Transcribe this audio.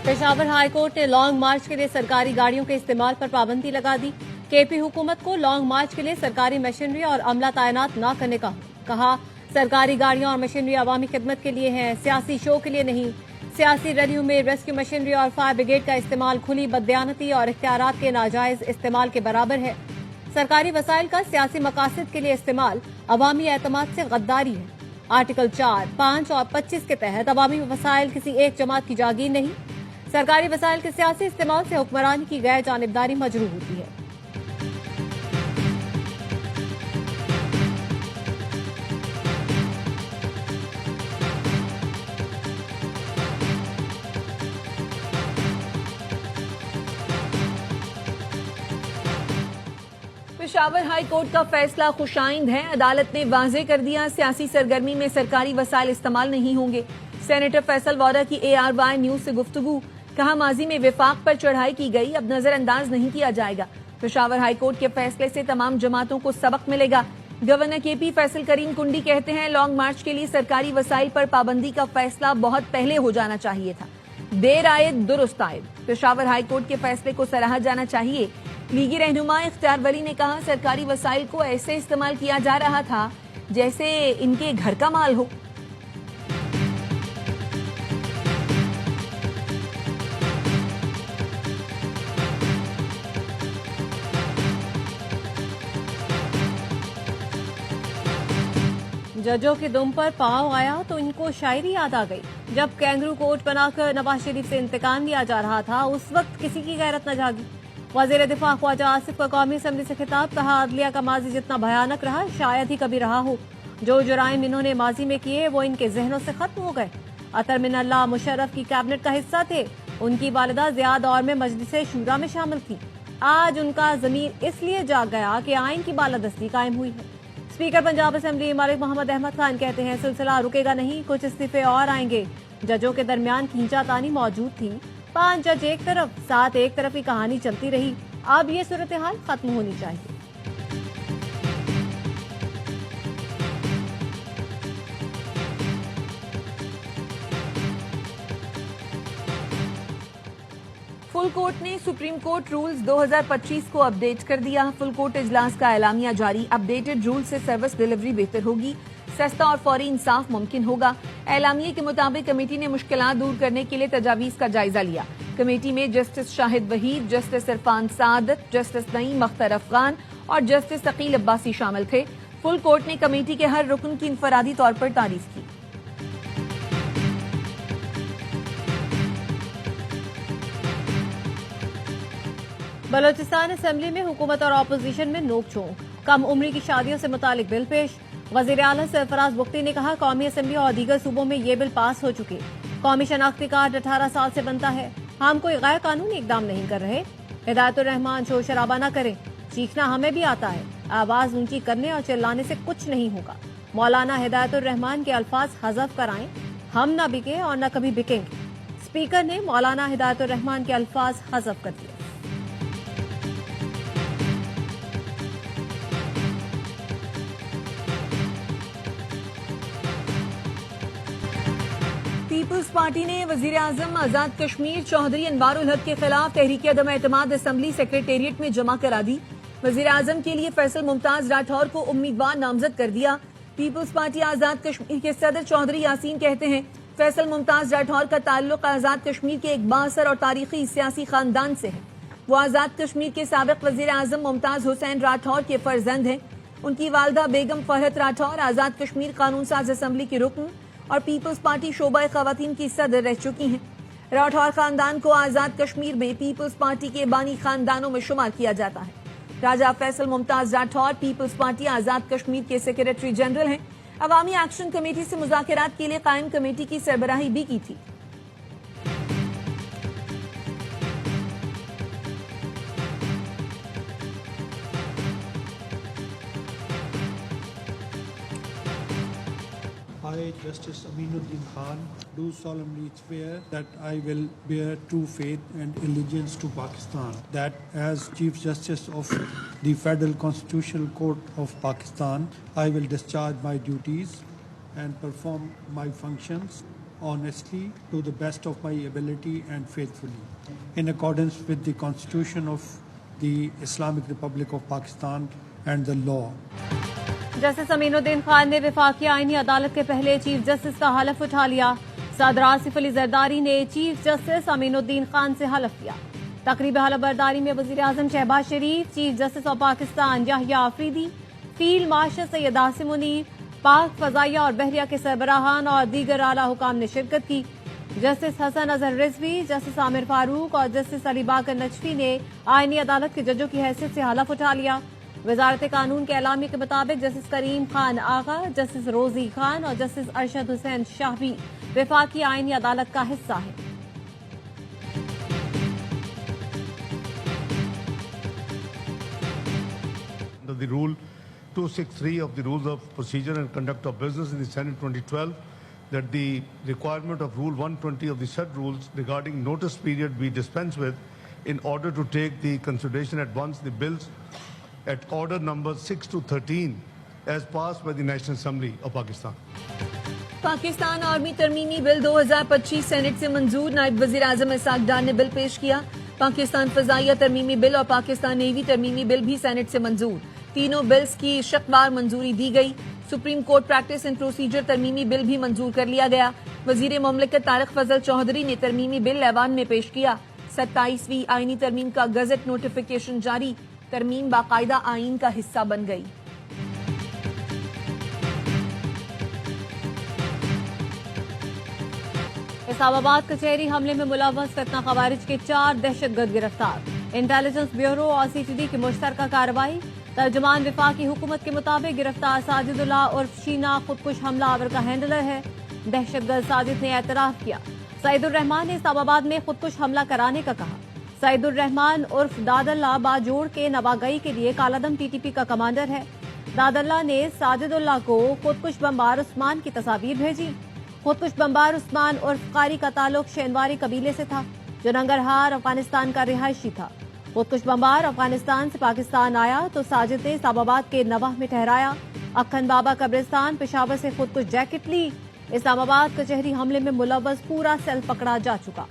Peshawar high court ने long मार्च के लिए सरकारी गाड़ियों के इस्तेमाल पर पाबंदी लगा दी। केपी हुकूमत को लॉन्ग मार्च के लिए सरकारी मशीनरी और अमला तैनात न करने का कहा। सरकारी गाड़ियां और मशीनरी अवामी खिदमत के लिए हैं, सियासी शो के लिए नहीं। सियासी रैलियों में रेस्क्यू मशीनरी और फायर ब्रिगेड का इस्तेमाल खुली बददियानती और इख्तियारात के नाजायज इस्तेमाल के बराबर है। सरकारी वसाइल का सियासी मकासद के लिए इस्तेमाल अवामी एतमाद से गद्दारी है। आर्टिकल 4, 5 और 25 के तहत अवामी वसाइल किसी एक जमात की जागीर नहीं। सरकारी वसाइल के सियासी इस्तेमाल से हुक्मरानी की गैर जानिबदारी मजरू होती है। पेशावर हाई कोर्ट का फैसला खुशाइंद है। अदालत ने वाज़ेह कर दिया, सियासी सरगर्मी में सरकारी वसाइल इस्तेमाल नहीं होंगे। सेनेटर फैसल वोरा की ARY न्यूज से गुफ्तगू, कहा माजी में विफाक पर चढ़ाई की गई, अब नजरअंदाज नहीं किया जाएगा। पेशावर हाई कोर्ट के फैसले से तमाम जमातों को सबक मिलेगा। गवर्नर KP फैसल करीम कुंडी कहते हैं लॉन्ग मार्च के लिए सरकारी वसाइल पर पाबंदी का फैसला बहुत पहले हो जाना चाहिए था। देर आए दुरुस्त आए। पेशावर हाई कोर्ट के फैसले को सराहा जाना चाहिए। लीगी रहनुमा इख्तियार वली ने कहा सरकारी वसाइल को ऐसे इस्तेमाल किया जा रहा था जैसे इनके घर का माल हो। जजों के दुम पर पांव आया तो इनको शायरी याद आ गई। जब कैंगरू कोर्ट बनाकर नवाज शरीफ से इंतकाम लिया जा रहा था, उस वक्त किसी की गैरत न जागी। वजीर दिफा ख्वाजा आसिफ का कौमी असम्बली से खिताब, कहा अदलिया का माजी जितना भयानक रहा शायद ही कभी रहा हो। जो जुराइम इन्होंने माजी में किए वो इनके जहनों से खत्म हो गए। अतर मिनल्ला मुशर्रफ की कैबिनेट का हिस्सा थे। उनकी वालिदा ज़िया दौर में मजलिस शूरा में शामिल थी। आज उनका ज़मीर इसलिए जाग गया कि आइन की बालादस्ती कायम हुई है। स्पीकर पंजाब असेंबली मलिक मोहम्मद अहमद खान कहते हैं सिलसिला रुकेगा नहीं, कुछ इस्तीफे और आएंगे। जजों के दरमियान खींचातानी मौजूद थी। 5 जज एक तरफ, 7 एक तरफ की कहानी चलती रही। अब ये सूरत हाल खत्म होनी चाहिए। फुल कोर्ट ने सुप्रीम कोर्ट रूल्स 2025 को अपडेट कर दिया। फुल कोर्ट इजलास का एलामिया जारी। अपडेटेड रूल से सर्विस डिलीवरी बेहतर होगी, सस्ता और फौरी इंसाफ मुमकिन होगा। एलामिया के मुताबिक कमेटी ने मुश्किलात दूर करने के लिए तजावीज का जायजा लिया। कमेटी में जस्टिस शाहिद वहीद, जस्टिस इरफान सादत, जस्टिस नईम अख्तर अफगान और जस्टिस अकील अब्बासी शामिल थे। फुल कोर्ट ने कमेटी के हर रुकन की इनफरादी तौर पर तारीफ की। बलोचिस्तान असेंबली में हुकूमत और अपोजिशन में नोक-झोंक। कम उम्री की शादियों से मुतालिक बिल पेश। वजीर आला सरफराज बुख्ती ने कहा कौमी असेंबली और दीगर सूबों में ये बिल पास हो चुके। कौमी शनाख्ती कार्ड 18 साल से बनता है। हम कोई गैर कानूनी इकदाम नहीं कर रहे। हिदायतुर रहमान शोर शराबा न करें, चीखना हमें भी आता है। आवाज ऊंची करने और चिल्लाने से कुछ नहीं होगा। मौलाना हिदायतुर रहमान के अल्फाज हज़फ कराएं, हम न बिके और न कभी बिकेंगे। स्पीकर ने मौलाना हिदायतुर रहमान के अल्फाज हज़फ कर दिए। पीपल्स पार्टी ने वजीर आजम आजाद कश्मीर चौधरी अनवारुल हक के खिलाफ तहरीक अदम एतमाद असेंबली सेक्रेटेरिएट में जमा करा दी। वजीर आजम के लिए फैसल मुमताज राठौर को उम्मीदवार नामजद कर दिया। पीपल्स पार्टी आजाद कश्मीर के सदर चौधरी यासीन कहते हैं फैसल मुमताज राठौर का ताल्लुक आजाद कश्मीर के एक बाअसर और तारीखी सियासी खानदान से है। वो आजाद कश्मीर के साबिक वजीर आजम मुमताज हुसैन राठौर के फर्जंद हैं। उनकी वालदा बेगम फरहत राठौर आजाद कश्मीर कानून साज असेंबली की रुकन और पीपल्स पार्टी शोबा खवातीन की सदर रह चुकी हैं। राठौर खानदान को आजाद कश्मीर में पीपल्स पार्टी के बानी खानदानों में शुमार किया जाता है। राजा फैसल मुमताज राठौर पीपल्स पार्टी आजाद कश्मीर के सेक्रेटरी जनरल हैं। अवामी एक्शन कमेटी से मुज़ाकरात के लिए कायम कमेटी की सरबराही भी की थी। I, Justice Aminuddin Khan, do solemnly swear that I will bear true faith and allegiance to Pakistan, that as Chief Justice of the Federal Constitutional Court of Pakistan, I will discharge my duties and perform my functions honestly to the best of my ability and faithfully in accordance with the Constitution of the Islamic Republic of Pakistan and the law. Justice Aminuddin Khan ने विफाकी आईनी अदालत के पहले chief justice का हलफ उठा लिया। सदर आसिफ अली जरदारी ने चीफ जस्टिस अमीनुद्दीन खान से हलफ लिया। तकरीब हलफ बरदारी में वजीर आजम Shahbaz Sharif, chief justice of Pakistan Yahya Afridi, field marshal Syed Asim Munir, Pak फजाइया और बहरिया के सरबराहान और दीगर आला हुकाम ने शिरकत की। जस्टिस हसन अजहर रिजवी, जस्टिस आमिर फारूक और जस्टिस अली बाकर नजफी ने आईनी अदालत के जजों की हैसियत से हलफ उठा लिया। वजारत कानून के एलामी के मुताबिक जस्टिस करीम खान आगा, जस्टिस रोजी खान और जस्टिस अरशद हुसैन शाह भी विफाकी आईनी अदालत का हिस्सा है। The Rule 263 of the Rules of Procedure and Conduct of Business in the Senate 2012, that the requirement of Rule 120 of the said rules regarding notice period be dispensed with in order to take the consideration at once the bills at order number 6 to 13 as passed by the National Assembly of Pakistan. Pakistan army तरमीमी bill 2025 senate से मंजूर। नायब वजीर आजम Isaac डार ने bill पेश किया। पाकिस्तान फजाइया तरमीमी bill और पाकिस्तान नेवी तरमीमी बिल भी सेनेट से मंजूर। तीनों बिल्स की शक्वार मंजूरी दी गई। Supreme court practice and procedure तरमीमी बिल भी मंजूर कर लिया गया। वजीर मुमलिकत तारिक फजल चौधरी ने तरमीमी बिल ऐवान में पेश किया। 27वीं आईनी तरमीम का गजट नोटिफिकेशन जारी। तरमीम बाकायदा आईन का हिस्सा बन गई। इस्लामाबाद कचहरी हमले में मुलव्वस फितना खवारिज के 4 दहशतगर्द गिरफ्तार। इंटेलिजेंस ब्यूरो और सीटीडी की मुश्तरका कार्रवाई। तर्जुमान विफाकी हुकूमत के मुताबिक गिरफ्तार साजिदुल्लाह उर्फ शीना खुदकुश हमला आवर का हैंडलर है। दहशतगर्द साजिद ने एतराफ किया। सईदुर रहमान ने इस्लामाबाद में खुदकुश हमला कराने का कहा। सईदुर रहमान उर्फ दादल्ला बाजोड़ के नवागई के लिए कालादम टीटीपी का कमांडर है। दादल्ला ने साजिदुल्लाह को खुदकुश बमबार उस्मान की तस्वीर भेजी। खुदकुश बमबार उस्मान उर्फ कारी का ताल्लुक शेनवारी कबीले से था, जो नंगरहार अफगानिस्तान का रिहायशी था। खुदकुश बमबार अफगानिस्तान से पाकिस्तान आया तो साजिद ने इस्लामाबाद के नवाह में ठहराया। अक्खन बाबा कब्रिस्तान पेशावर से खुदकुश जैकेट ली। इस्लामाबाद कचहरी हमले में मुलव्वस पूरा सेल पकड़ा जा चुका।